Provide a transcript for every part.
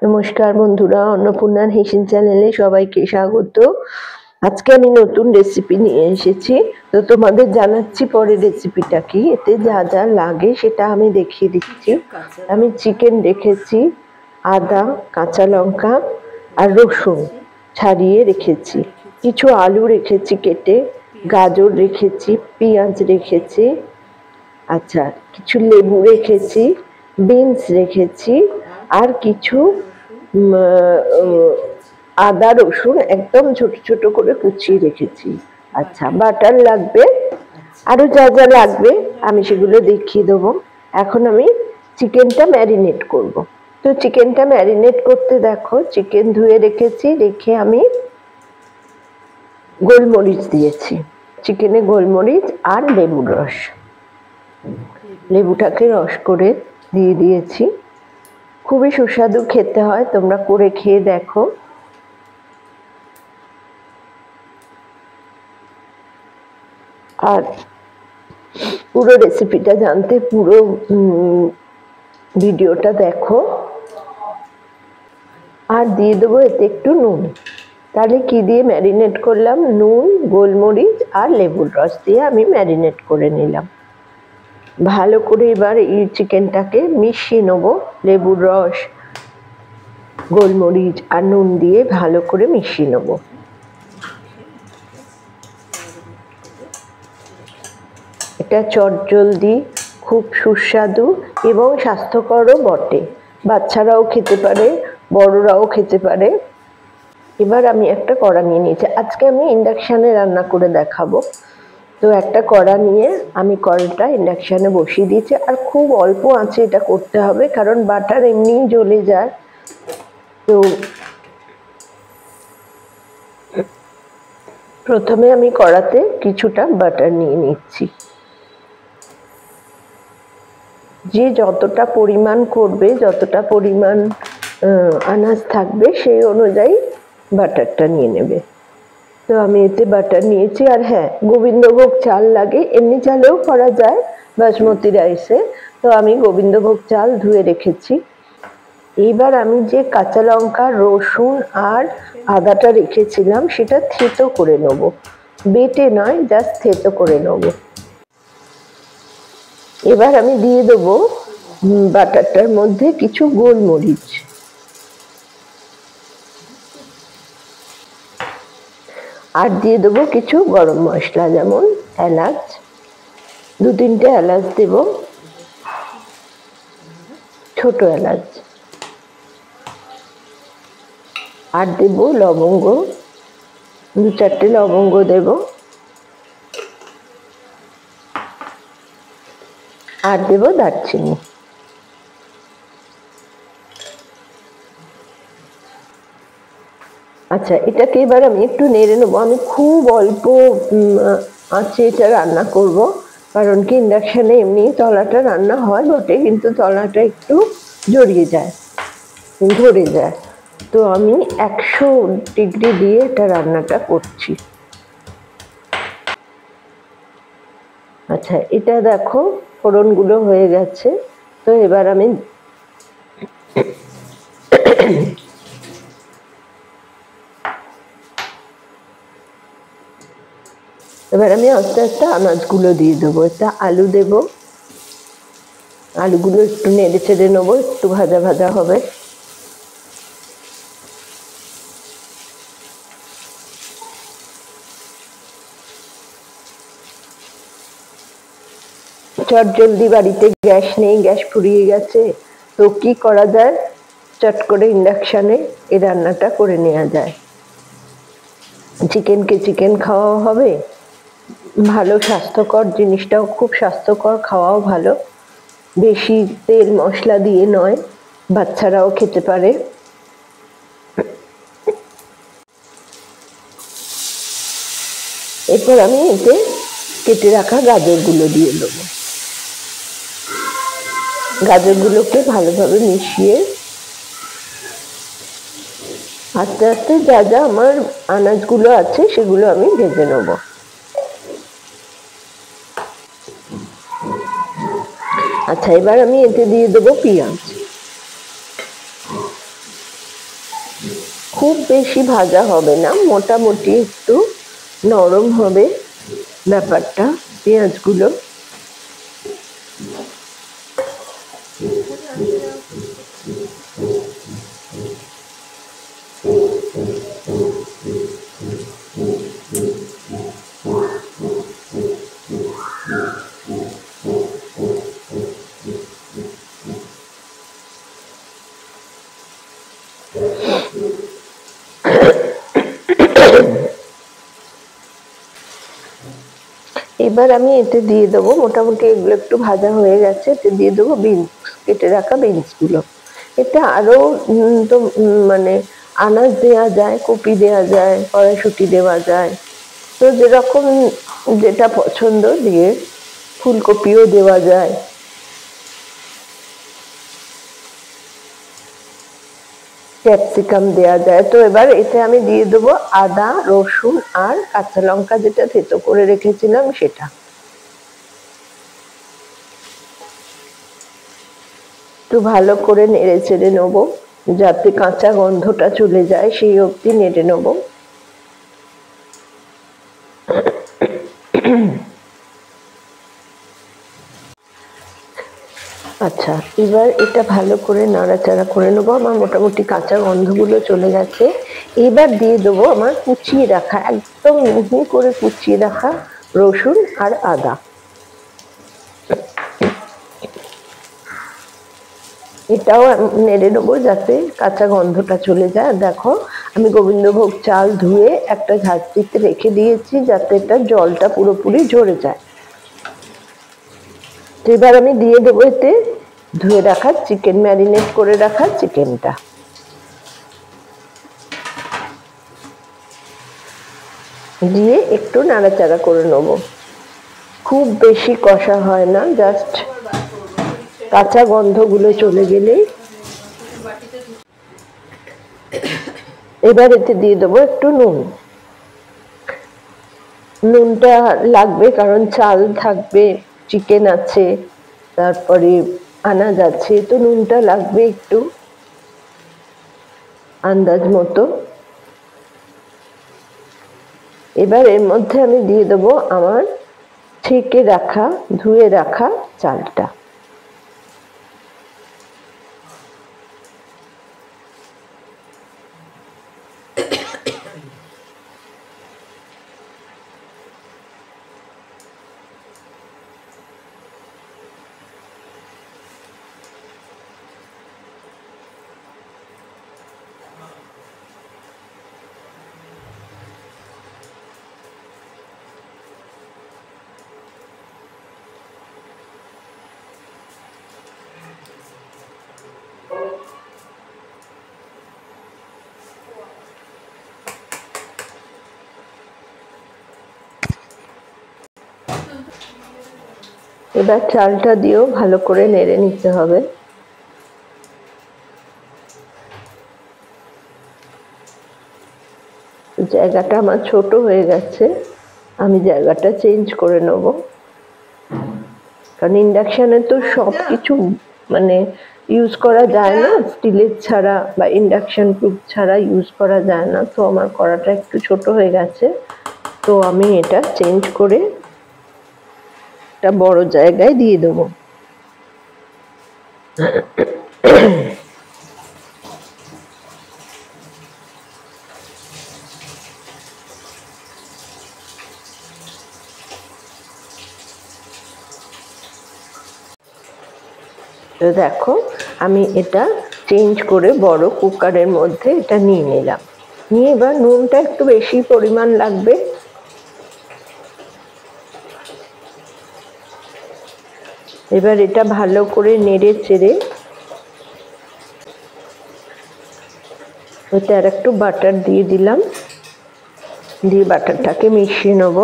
নমস্কার বন্ধুরা, অন্নপূর্ণার হেসেল চ্যানেলে সবাইকে স্বাগত। আজকে আমি নতুন রেসিপি নিয়ে এসেছি, তো তোমাদের জানাচ্ছি পরে রেসিপিটা কি। এতে যা যা লাগে সেটা আমি দেখিয়ে দিচ্ছি। আমি চিকেন রেখেছি, আদা, কাঁচা লঙ্কা আর রসুন ছাড়িয়ে রেখেছি, কিছু আলু রেখেছি কেটে, গাজর রেখেছি, পেঁয়াজ রেখেছি, আচ্ছা কিছু লেবু রেখেছি, বিনস রেখেছি, আর কিছু আদা রসুন একদম ছোট ছোট করে কুচিয়ে রেখেছি। আচ্ছা বাটার লাগবে, আরো যা যা লাগবে আমি সেগুলো দেখিয়ে দেবো। এখন আমি চিকেনটা ম্যারিনেট করব। তো চিকেনটা ম্যারিনেট করতে দেখো, চিকেন ধুয়ে রেখেছি, রেখে আমি গোলমরিচ দিয়েছি, চিকেনে গোলমরিচ আর লেবুর রস, লেবুটাকে রস করে দিয়ে দিয়েছি। খুবই সুস্বাদু খেতে হয়, তোমরা করে খেয়ে দেখো। আর পুরো রেসিপিটা জানতে পুরো ভিডিওটা দেখো। আর দিয়ে দেবো এতে একটু নুন। তাহলে কি দিয়ে ম্যারিনেট করলাম? নুন, গোলমরিচ আর লেবুর রস দিয়ে আমি ম্যারিনেট করে নিলাম। ভালো করে এবার এই চিকেনটাকে মিশিয়ে নেবো, লেবুর রস, গোলমরিচ আর নুন দিয়ে ভালো করে মিশিয়ে নেবো। এটা চটজলদি, খুব সুস্বাদু এবং স্বাস্থ্যকরও বটে। বাচ্চারাও খেতে পারে, বড়রাও খেতে পারে। এবার আমি একটা কড়া নিয়ে নিয়েছি, আজকে আমি ইন্ডাকশানে রান্না করে দেখাবো। তো একটা কড়া নিয়ে আমি কড়াটা ইন্ডাকশানে বসিয়ে দিয়েছি, আর খুব অল্প আঁচে এটা করতে হবে, কারণ বাটার এমনিই জ্বলে যায়। তো প্রথমে আমি কড়াতে কিছুটা বাটার নিয়ে নিচ্ছি। যে যতটা পরিমাণ করবে, যতটা পরিমাণ আনাজ থাকবে সেই অনুযায়ী বাটারটা নিয়ে নেবে। তো আমি এতে বাটার নিয়েছি। আর হ্যাঁ, গোবিন্দভোগ চাল লাগে, এমনি চালেও করা যায়, বাসমতি রাইসে। তো আমি গোবিন্দভোগ চাল ধুয়ে রেখেছি। এইবার আমি যে কাঁচা লঙ্কা, রসুন আর আদাটা রেখেছিলাম সেটা থেতো করে নেব, বেটে নয়, জাস্ট থেতো করে নেব। এবার আমি দিয়ে দেবো বাটারটার মধ্যে কিছু গোলমরিচ, আর দিয়ে দেবো কিছু গরম মশলা, যেমন এলাচ, 2-3টে এলাচ দেব, ছোট এলাচ, আর দেব লবঙ্গ, 2-4টে লবঙ্গ দেব, আর দেব দারচিনি। আচ্ছা এটাকে এবার আমি একটু নেড়ে নেবো। আমি খুব অল্প আঁচে এটা রান্না করব, কারণ কি ইন্ডাকশানে এমনি তলাটা রান্না হয় বটে, কিন্তু তলাটা একটু জড়িয়ে যায়, ধরে যায়। তো আমি 100 ডিগ্রি দিয়ে এটা রান্নাটা করছি। আচ্ছা এটা দেখো ফোড়নগুলো হয়ে গেছে। তো এবার আমি আস্তে আস্তে আনাজগুলো দিয়ে দেবো। এটা আলু দেব, আলুগুলো একটু নেড়ে চেড়ে নেবো, একটু ভাজা ভাজা হবে। চটজলদি বাড়িতে গ্যাস নেই, গ্যাস ফুরিয়ে গেছে, তো কি করা যায়, চট করে ইন্ডাকশানে এই রান্নাটা করে নেওয়া যায়। চিকেনকে চিকেন খাওয়াও হবে, ভালো স্বাস্থ্যকর জিনিসটাও, খুব স্বাস্থ্যকর, খাওয়াও ভালো, বেশি তেল মশলা দিয়ে নয়, বাচ্চারাও খেতে পারে। এরপর আমি এতে কেটে রাখা গাজরগুলো দিয়ে দেবো। গাজরগুলোকে ভালোভাবে মিশিয়ে আস্তে আস্তে যা যা আমার আনাজগুলো আছে সেগুলো আমি ভেজে নেব। আচ্ছা এবার আমি এতে দিয়ে দেবো পেঁয়াজ। খুব বেশি ভাজা হবে না, মোটামুটি একটু নরম হবে ব্যাপারটা পেঁয়াজগুলো। এবার আমি এতে দিয়ে দেবো, মোটামুটি এগুলো একটু ভাজা হয়ে গেছে, এতে দিয়ে দেবো বিনস, কেটে রাখা বিনসগুলো। এতে আরো তো মানে আনাজ দেওয়া যায়, কপি দেওয়া যায়, কড়াইশুঁটি দেওয়া যায়, তো যেরকম যেটা পছন্দ দিয়ে ফুলকপিও দেওয়া যায়। ক্যাপসিকাম দেওয়া যায়। তো এবার এতে আমি দিয়ে দেবো আদা, রসুন আর কাঁচা লঙ্কা, যেটা থেতো করে রেখেছিলাম সেটা। একটু ভালো করে নেড়ে চেড়ে নেবো, যাতে কাঁচা গন্ধটা চলে যায় সেই অবধি নেড়ে নেবো। আচ্ছা, এবার এটা ভালো করে নাড়াচাড়া করে নেবো। আমার মোটামুটি কাঁচা গন্ধগুলো চলে গেছে। এবার দিয়ে দেবো আমার কুচিয়ে রাখা, একদম মিহি করে কুচিয়ে রাখা রসুন আর আদা। এটাও নেড়ে নেবো যাতে কাঁচা গন্ধটা চলে যায়। দেখো, আমি গোবিন্দভোগ চাল ধুয়ে একটা ঝাঁঝরিতে রেখে দিয়েছি, যাতে এটা জলটা পুরোপুরি ঝরে যায়। এবার আমি দিয়ে দেবো এতে ধুয়ে রাখা চিকেন, ম্যারিনেট করে রাখা চিকেনটা। দিয়ে একটু নাড়াচাড়া করে নেবো। খুব বেশি কষা হয় না, জাস্ট কাঁচা গন্ধগুলো চলে গেলেই। এবার এতে দিয়ে দেবো একটু নুন। নুনটা লাগবে কারণ চাল থাকবে, চিকেন আছে, তারপরে আনাজ আছে, তো নুনটা লাগবে একটু আন্দাজ মতো। এবার এর মধ্যে আমি দিয়ে দেবো আমার ছেঁকে রাখা, ধুয়ে রাখা চালটা। এবার চালটা দিয়েও ভালো করে নেড়ে নিতে হবে। জায়গাটা আমার ছোট হয়ে গেছে, আমি জায়গাটা চেঞ্জ করে নেব, কারণ ইন্ডাকশানে তো সব কিছু মানে ইউজ করা যায় না, স্টিলের ছাড়া বা ইন্ডাকশান প্রুফ ছাড়া ইউজ করা যায় না। তো আমার কড়াটা একটু ছোট হয়ে গেছে, তো আমি এটা চেঞ্জ করে একটা বড় জায়গায় দিয়ে দেবো। তো দেখো, আমি এটা চেঞ্জ করে বড় কুকারের মধ্যে এটা নিয়ে নিলাম। নিয়ে এবার নুনটা একটু বেশি পরিমাণ লাগবে। এবার এটা ভালো করে নেড়ে চেড়ে ওতে আর একটু বাটার দিয়ে দিলাম, দিয়ে বাটারটাকে মিশিয়ে নেব।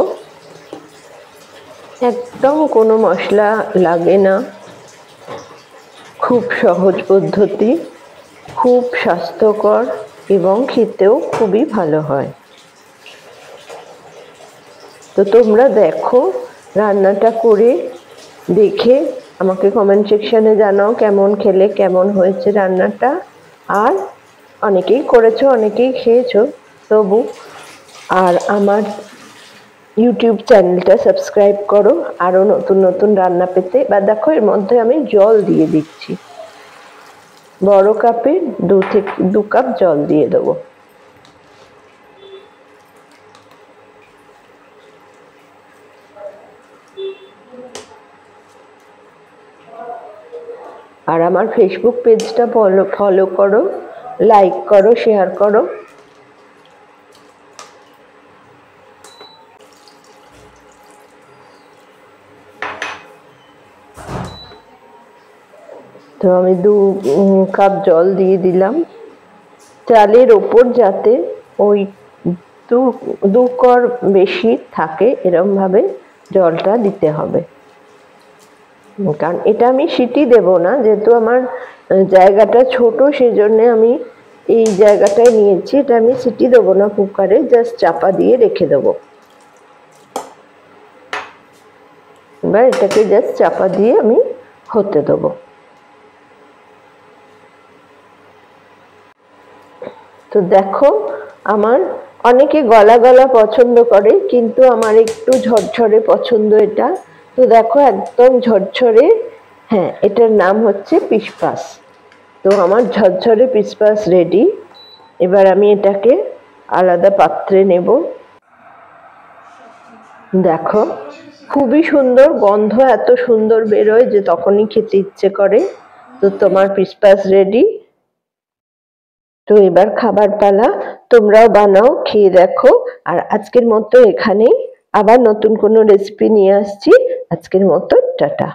একদম কোনো মশলা লাগে না, খুব সহজ পদ্ধতি, খুব স্বাস্থ্যকর এবং খেতেও খুবই ভালো হয়। তো তোমরা দেখো, রান্নাটা করে দেখে আমাকে কমেন্ট সেকশনে জানাও কেমন খেলে, কেমন হয়েছে রান্নাটা। আর অনেকেই করেছো, অনেকেই খেয়েছো, তবু আর আমার ইউটিউব চ্যানেলটা সাবস্ক্রাইব করো আরও নতুন নতুন রান্না পেতে। বা দেখো এর মধ্যে আমি জল দিয়ে দিচ্ছি, বড় কাপে 2 কাপ জল দিয়ে দেবো। আর আমার ফেসবুক পেজটা ফলো করো, লাইক করো, শেয়ার করো। তো আমি 2 কাপ জল দিয়ে দিলাম। চালের ওপর যাতে ওই দু কর বেশি থাকে এরকম ভাবে জলটা দিতে হবে, কারণ এটা আমি সিটি দেব না, যেহেতু আমার জায়গাটা ছোট সেজন্য আমি এই জায়গাটায় নিয়েছি। এটা আমি সিটি দেবো না কুকারে, জাস্ট চাপা দিয়ে রেখে দেবো। এবার এটাকে জাস্ট চাপা দিয়ে আমি হতে দেবো। তো দেখো আমার অনেকে গলা গলা পছন্দ করে, কিন্তু আমার একটু ঝরঝরে পছন্দ এটা। তো দেখো একদম ঝরঝরে, হ্যাঁ এটার নাম হচ্ছে পিসপাস। তো আমার ঝরঝরে পিসপাস রেডি। এবার আমি এটাকে আলাদা পাত্রে নেব। দেখো খুবই সুন্দর গন্ধ, এত সুন্দর বেরোয় যে তখনই খেতে ইচ্ছে করে। তো তোমার পিসপাস রেডি। তো এবার খাবার পালা, তোমরাও বানাও, খেয়ে দেখো। আর আজকের মতো এখানেই, আবার নতুন কোনো রেসিপি নিয়ে আসছি। আজকের মতো টাটা।